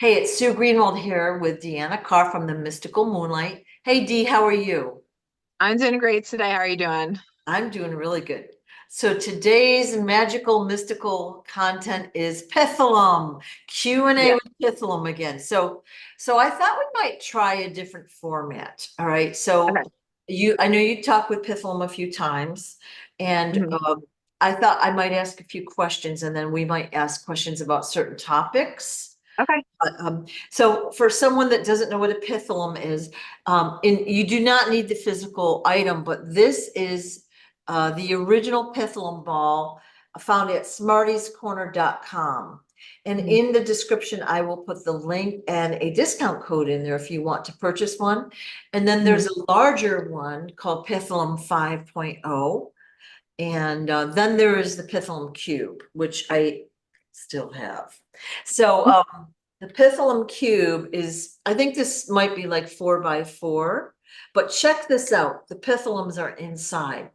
Hey, it's Sue Greenwald here with Deanna Carr from the Mystical Moonlight. Hey, Dee, how are you? I'm doing great today. How are you doing? I'm doing really good. So today's magical, mystical content is Pitholem, Q&A Yeah. with Pitholem again. So I thought we might try a different format. All right. So Okay. I know you talked with Pitholem a few times, and Mhm. I thought I might ask a few questions, and then we might ask questions about certain topics. Okay. So for someone that doesn't know what a pitholum is, you do not need the physical item, but this is the original pitholum ball found at smartiescorner.com. And Mhm. in the description, I will put the link and a discount code in there if you want to purchase one. And then Mhm. there's a larger one called Pitholum 5.0. And then there is the Pitholum Cube, which I still have. So the Pitholum Cube is, I think this might be like 4 by 4, but check this out. The Pitholums are inside.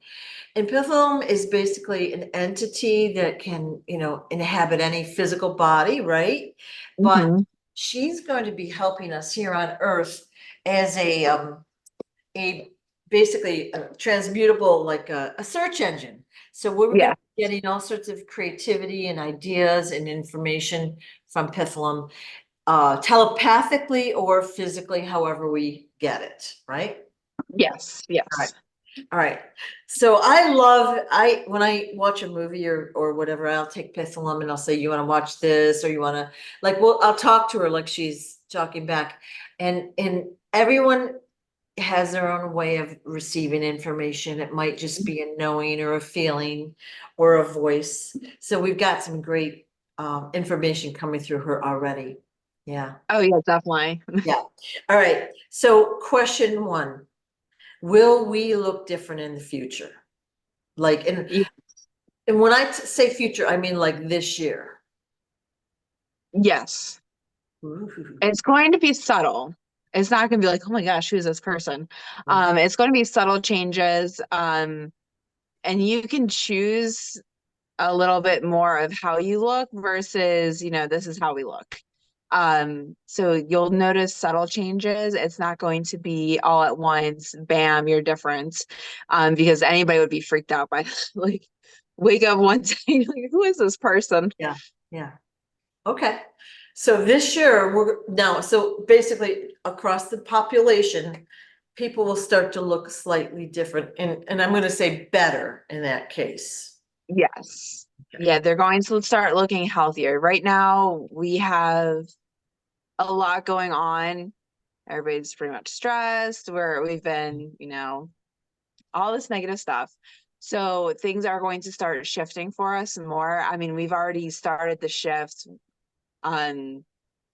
And Pitholum is basically an entity that can, inhabit any physical body, right? But Mhm. she's going to be helping us here on Earth as a basically a transmutable, like a search engine. So we're going Yeah. to be getting all sorts of creativity and ideas and information from Pitholum, telepathically or physically, however we get it, right? Yes. All right. Yes. All right. So when I watch a movie or whatever, I'll take Pitholum and I'll say, you want to watch this, or you want to, like, well, I'll talk to her like she's talking back. And everyone has their own way of receiving information. It might just be a knowing or a feeling or a voice. So we've got some great information coming through her already. Yeah. Oh yeah, definitely. Yeah. All right. So question one, will we look different in the future? Like, Y- and when I say future, I mean like this year. Yes. Ooh. It's going to be subtle. It's not going to be like, oh my gosh, who's this person? Mm. It's going to be subtle changes. And you can choose a little bit more of how you look versus, this is how we look. So you'll notice subtle changes. It's not going to be all at once, bam, you're different. Because anybody would be freaked out by like wake up one day, like, who is this person? Yeah. Yeah. Okay. So this year so basically across the population, people will start to look slightly different and I'm going to say better in that case. Yes. Okay. Yeah, they're going to start looking healthier. Right now, we have a lot going on. Everybody's pretty much stressed. We've been, all this negative stuff. So things are going to start shifting for us more. I mean, we've already started the shift. Um,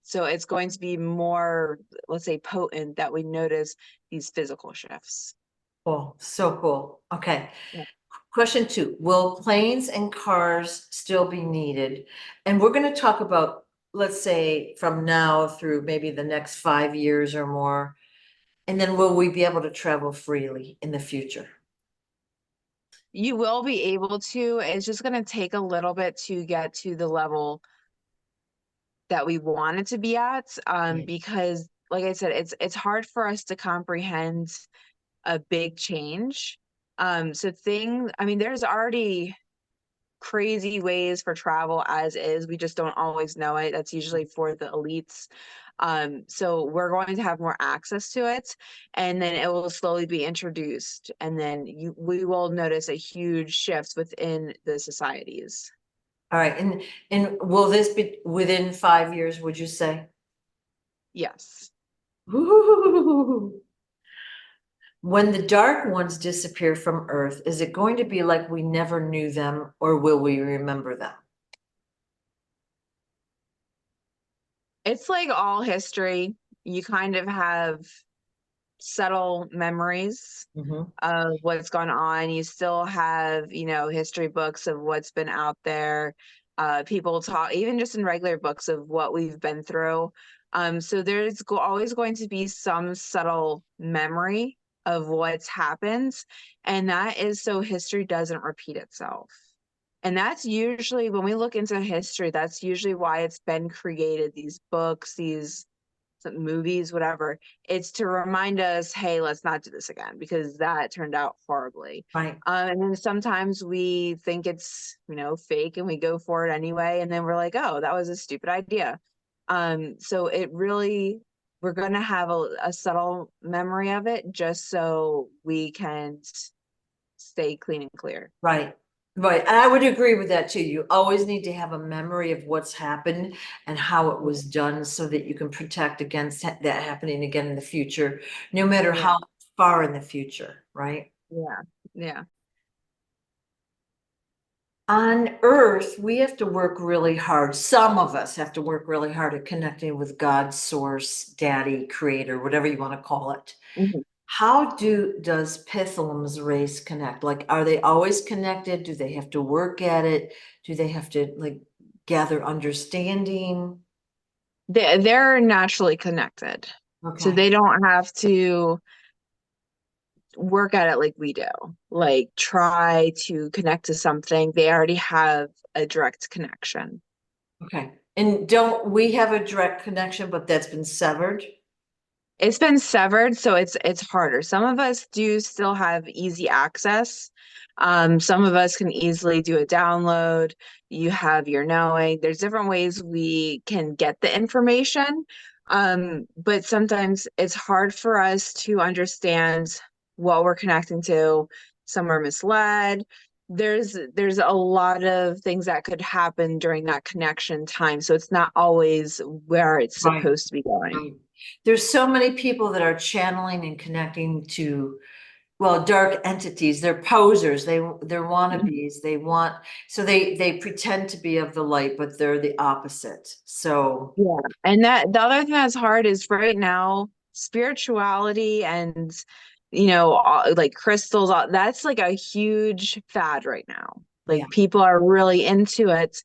so it's going to be more, let's say, potent that we notice these physical shifts. Cool. So cool. Okay. Yeah. Question two, will planes and cars still be needed? And we're going to talk about, let's say, from now through maybe the next 5 years or more. And then will we be able to travel freely in the future? You will be able to. It's just going to take a little bit to get to the level that we want it to be at, Yeah. because, like I said, it's hard for us to comprehend a big change. So things, I mean, there's already crazy ways for travel as is. We just don't always know it. That's usually for the elites. So we're going to have more access to it, and then it will slowly be introduced, and then we will notice a huge shift within the societies. All right. And will this be within 5 years, would you say? Yes. Ooh. When the dark ones disappear from Earth, is it going to be like we never knew them, or will we remember them? It's like all history. You kind of have subtle memories Mhm. of what's gone on. You still have, history books of what's been out there. People talk, even just in regular books of what we've been through. So there's always going to be some subtle memory of what's happened. And that is so history doesn't repeat itself. And that's usually when we look into history, that's usually why it's been created, these books, these movies, whatever. It's to remind us, hey, let's not do this again because that turned out horribly. Right. And then sometimes we think it's, fake and we go for it anyway. And then we're like, oh, that was a stupid idea. So it really, we're going to have a subtle memory of it just so we can stay clean and clear. Right. Right. And I would agree with that too. You always need to have a memory of what's happened and how it was done so that you can protect against that happening again in the future, no matter Yeah. how far in the future, right? Yeah. Yeah. On Earth, we have to work really hard. Some of us have to work really hard at connecting with God's source, daddy, creator, whatever you want to call it. Mhm. How does Pitholem's race connect? Like, are they always connected? Do they have to work at it? Do they have to like gather understanding? They're naturally connected. So Okay, they don't have to work at it like we do, like try to connect to something. They already have a direct connection. okay. And don't we have a direct connection, but that's been severed? It's been severed, so it's harder. Some of us do still have easy access. Some of us can easily do a download. You have your knowing. There's different ways we can get the information. But sometimes it's hard for us to understand what we're connecting to. Some are misled. There's a lot of things that could happen during that connection time. So it's not always where it's Right. supposed to be going. Right. There's so many people that are channeling and connecting to, well, dark entities. They're posers. They're wannabes. So they pretend to be of the light, but they're the opposite. So Yeah. And that the other thing that's hard is right now, spirituality and, like crystals, that's like a huge fad right now. yeah, Like people are really into it.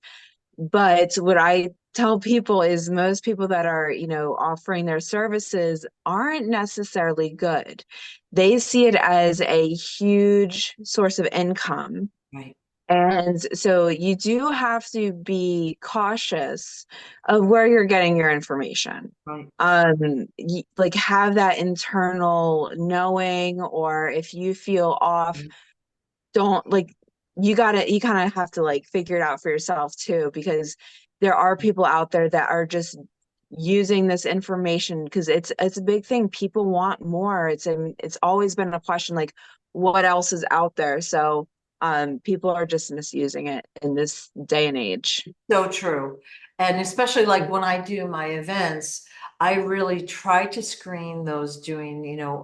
But what I tell people is most people that are, offering their services aren't necessarily good. They see it as a huge source of income. right, And so you do have to be cautious of where you're getting your information. right. Like have that internal knowing, or if you feel off, Right. don't like you kind of have to like figure it out for yourself too, because there are people out there that are just using this information because it's a big thing. People want more. It's always been a question like what else is out there. So people are just misusing it in this day and age. So true. And especially like when I do my events, I really try to screen those doing,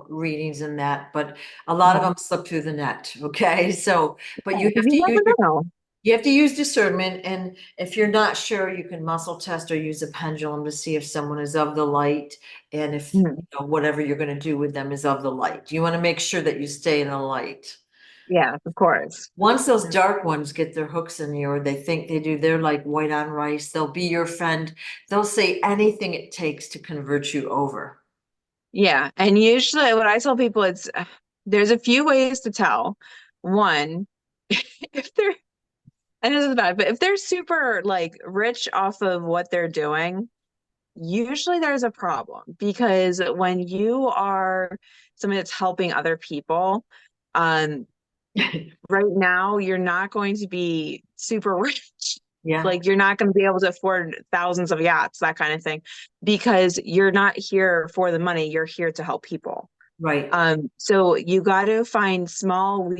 readings and that, but a lot of Mhm. them slip through the net. Okay. So, but Yeah, 'cause you never know. you have to use discernment. And if you're not sure, you can muscle test or use a pendulum to see if someone is of the light and if, Mhm. whatever you're going to do with them is of the light. You want to make sure that you stay in the light. Yeah, of course. Once those dark ones get their hooks in you, or they think they do, they're like white on rice. They'll be your friend. They'll say anything it takes to convert you over. Yeah, and usually what I tell people it's there's a few ways to tell. One, if they're and this is bad, but if they're super like rich off of what they're doing, usually there's a problem because when you are somebody that's helping other people, um, right now you're not going to be super rich. Yeah, Like you're not going to be able to afford thousands of yachts, that kind of thing, because you're not here for the money. You're here to help people. right. So you got to find small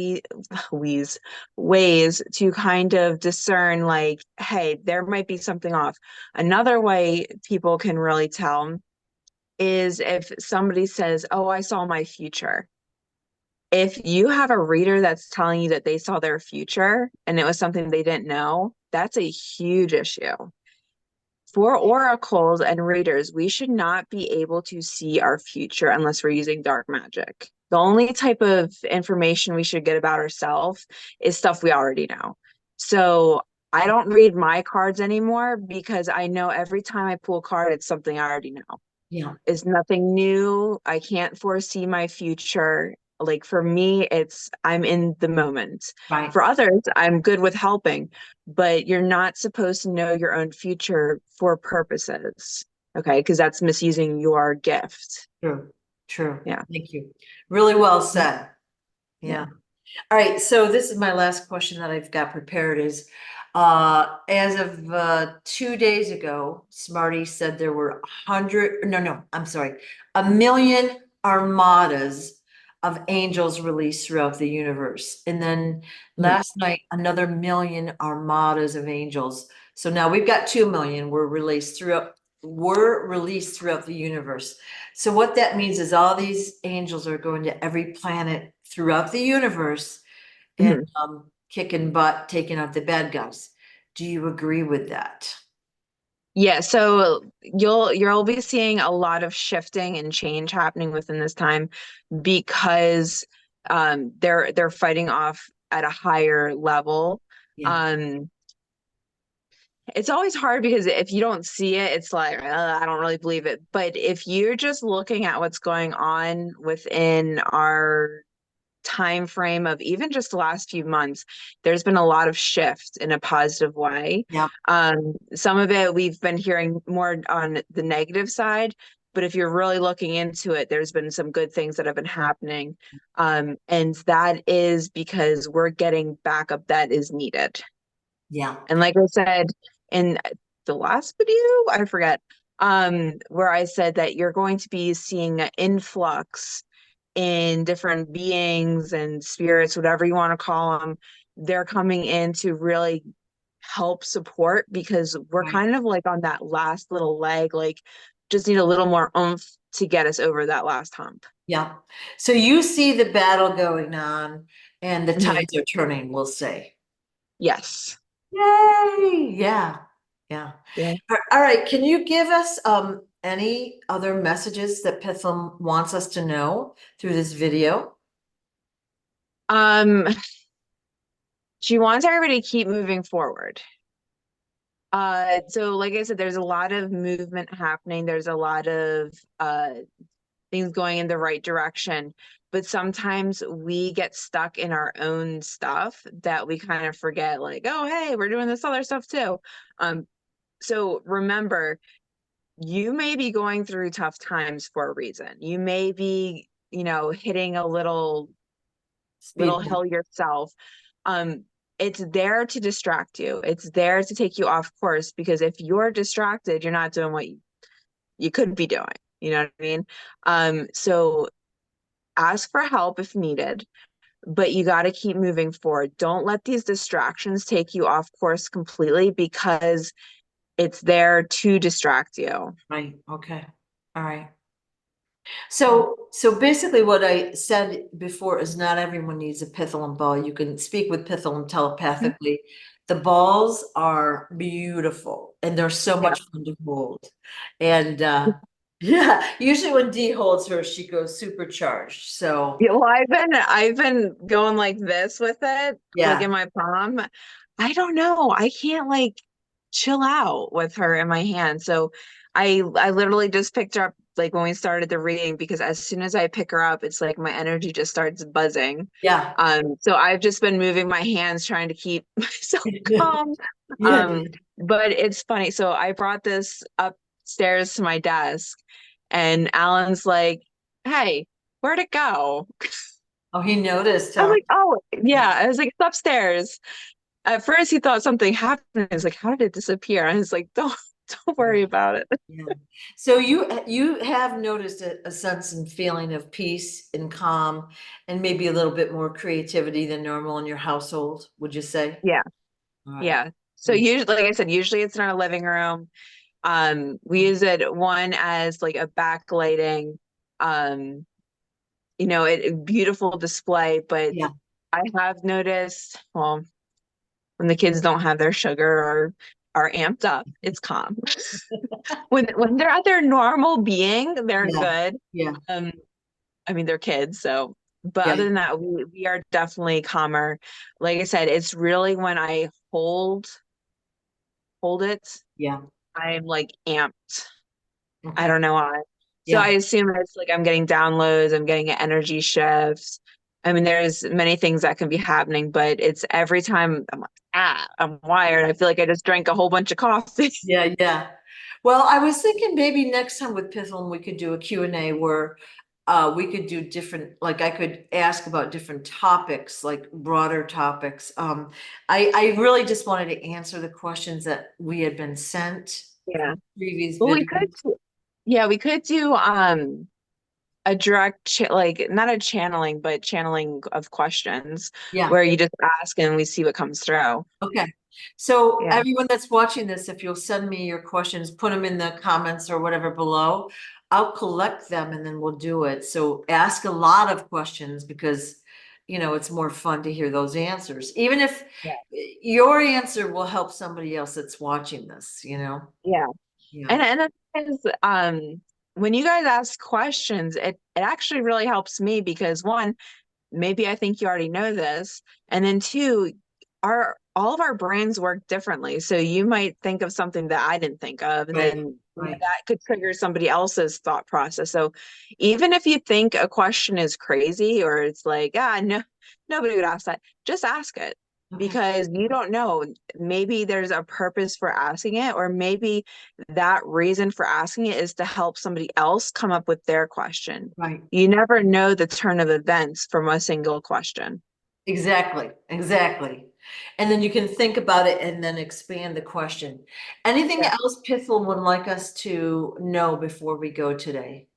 ways to kind of discern, like, hey, there might be something off. Another way people can really tell is if somebody says, oh, I saw my future. If you have a reader that's telling you that they saw their future and it was something they didn't know, that's a huge issue. For oracles and readers, we should not be able to see our future unless we're using dark magic. The only type of information we should get about ourselves is stuff we already know. So I don't read my cards anymore because I know every time I pull a card, it's something I already know. Yeah, It's nothing new. I can't foresee my future. Like for me, I'm in the moment. Right. For others, I'm good with helping, but you're not supposed to know your own future for purposes. Okay, because that's misusing your gift. True. True. Yeah. Thank you. Really well said. Yeah. Yeah. All right, so this is my last question that I've got prepared is, as of 2 days ago, Smarty said there were 100, no, I'm sorry, 1 million armadas of angels released throughout the universe. And then Mhm. last night, another 1 million armadas of angels. So now we've got 2 million were released throughout the universe. So what that means is all these angels are going to every planet throughout the universe and Mhm. kicking butt, taking out the bad guys. Do you agree with that? Yeah, so you'll be seeing a lot of shifting and change happening within this time because they're fighting off at a higher level. Yeah, Um it's always hard because if you don't see it, it's like I don't really believe it. But if you're just looking at what's going on within our time frame of even just the last few months, there's been a lot of shift in a positive way. yeah, Some of it we've been hearing more on the negative side, but if you're really looking into it, there's been some good things that have been happening. And that is because we're getting backup that is needed. yeah, And like I said in the last video, I forget, where I said that you're going to be seeing an influx in different beings and spirits, whatever you want to call them. They're coming in to really help support because we're right. kind of like on that last little leg, like just need a little more oomph to get us over that last hump. Yeah. So you see the battle going on and the Mhm. tides are turning, we'll say. Yes. Yay! Yeah, yeah. Yeah. All right, can you give us any other messages that Pithum wants us to know through this video? Um, she wants everybody to keep moving forward. So like I said, there's a lot of movement happening. There's a lot of things going in the right direction. But sometimes we get stuck in our own stuff that we kind of forget, like, oh, hey, we're doing this other stuff too. Um, so remember, you may be going through tough times for a reason. You may be, hitting a little Speed. hill yourself. Um, it's there to distract you. It's there to take you off course because if you're distracted, you're not doing what you could be doing. You know what I mean? So ask for help if needed, but you got to keep moving forward. Don't let these distractions take you off course completely because it's there to distract you. Right, okay. All right. Yeah. So basically what I said before is not everyone needs a Pitholem ball. You can speak with Pitholem Mhm. telepathically. The balls are beautiful and they're so Yeah. much fun to hold. And yeah, usually when Dee holds her, she goes supercharged. So Yeah, well, I've been going like this with it, like yeah, in my palm. I don't know. I can't like chill out with her in my hand. So I literally just picked her up like when we started the reading because as soon as I pick her up, it's like my energy just starts buzzing. yeah. So I've just been moving my hands trying to keep myself calm. Yeah. Um, but it's funny. So I brought this upstairs to my desk and Alan's like, "Hey, where'd it go?" Oh, he noticed, I was huh? like, oh, yeah. I was like, it's upstairs. At first, he thought something happened. I was like, how did it disappear? I was like, don't worry about it. Yeah. So you have noticed a sense and feeling of peace and calm and maybe a little bit more creativity than normal in your household, would you say? Yeah, All right. yeah. So usually, like I said, usually it's in our living room. We use it one as like a backlighting, um, beautiful display. But Yeah. I have noticed, well, when the kids don't have their sugar or are amped up, it's calm. When they're at their normal being, they're Yeah. good. Yeah. Um, I mean they're kids, so but Yeah. other than that, we are definitely calmer. Like I said, it's really when I hold it, Yeah. I'm like amped. I Okay. don't know why. So I Yeah, assume it's like I'm getting downloads, I'm getting energy shifts. I mean, there's many things that can be happening, but it's every time I'm like, I'm wired. I feel like I just drank a whole bunch of coffee. yeah, yeah. Well, I was thinking maybe next time with Pitholem, we could do a Q&A where we could do different, like I could ask about different topics, like broader topics. I really just wanted to answer the questions that we had been sent Yeah. from previous Well, we could, videos. yeah, we could do a direct like not a channeling, but channeling of questions Yeah. where you just ask and we see what comes through. Okay, so Yeah. everyone that's watching this, if you'll send me your questions, put them in the comments or whatever below. I'll collect them and then we'll do it. So ask a lot of questions because, it's more fun to hear those answers. Even if Yeah. your answer will help somebody else that's watching this. Yeah. Yeah, And the thing is, when you guys ask questions, it actually really helps me because one, maybe I think you already know this. And then two, our all of our brains work differently. So you might think of something that I didn't think of, and right, then right. that could trigger somebody else's thought process. So even if you think a question is crazy or it's like, no, nobody would ask that, just ask it Okay, because you don't know. Maybe there's a purpose for asking it, or maybe that reason for asking it is to help somebody else come up with their question. right. You never know the turn of events from a single question. Exactly, exactly. And then you can think about it and then expand the question. Anything Yeah. else Pithel would like us to know before we go today?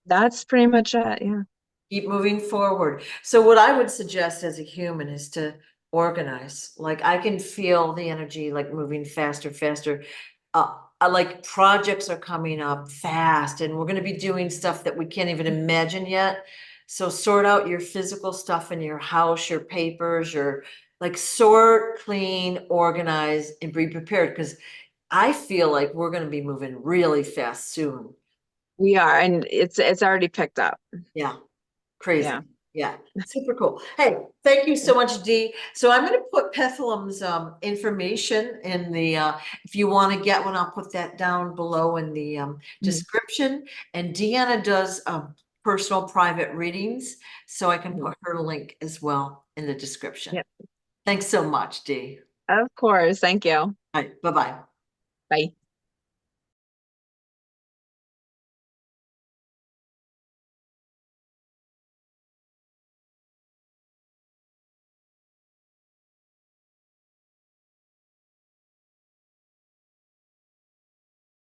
That's pretty much it. Yeah. Keep moving forward. So what I would suggest as a human is to organize. Like I can feel the energy like moving faster, faster. Like projects are coming up fast and we're going to be doing stuff that we can't even imagine yet. So sort out your physical stuff in your house, your papers, your like sort, clean, organize, and be prepared because I feel like we're going to be moving really fast soon. We are, and it's already picked up. Yeah. Crazy. Yeah. Yeah, super cool. Hey, thank you so much, Dee. So I'm gonna put Pitholem's information in the if you want to get one, I'll put that down below in the Mhm. description. And Deanna does personal private readings, so I can Mhm. put her link as well in the description. Yep. Thanks so much, Dee. Of course. Thank you. All right, bye-bye. Bye.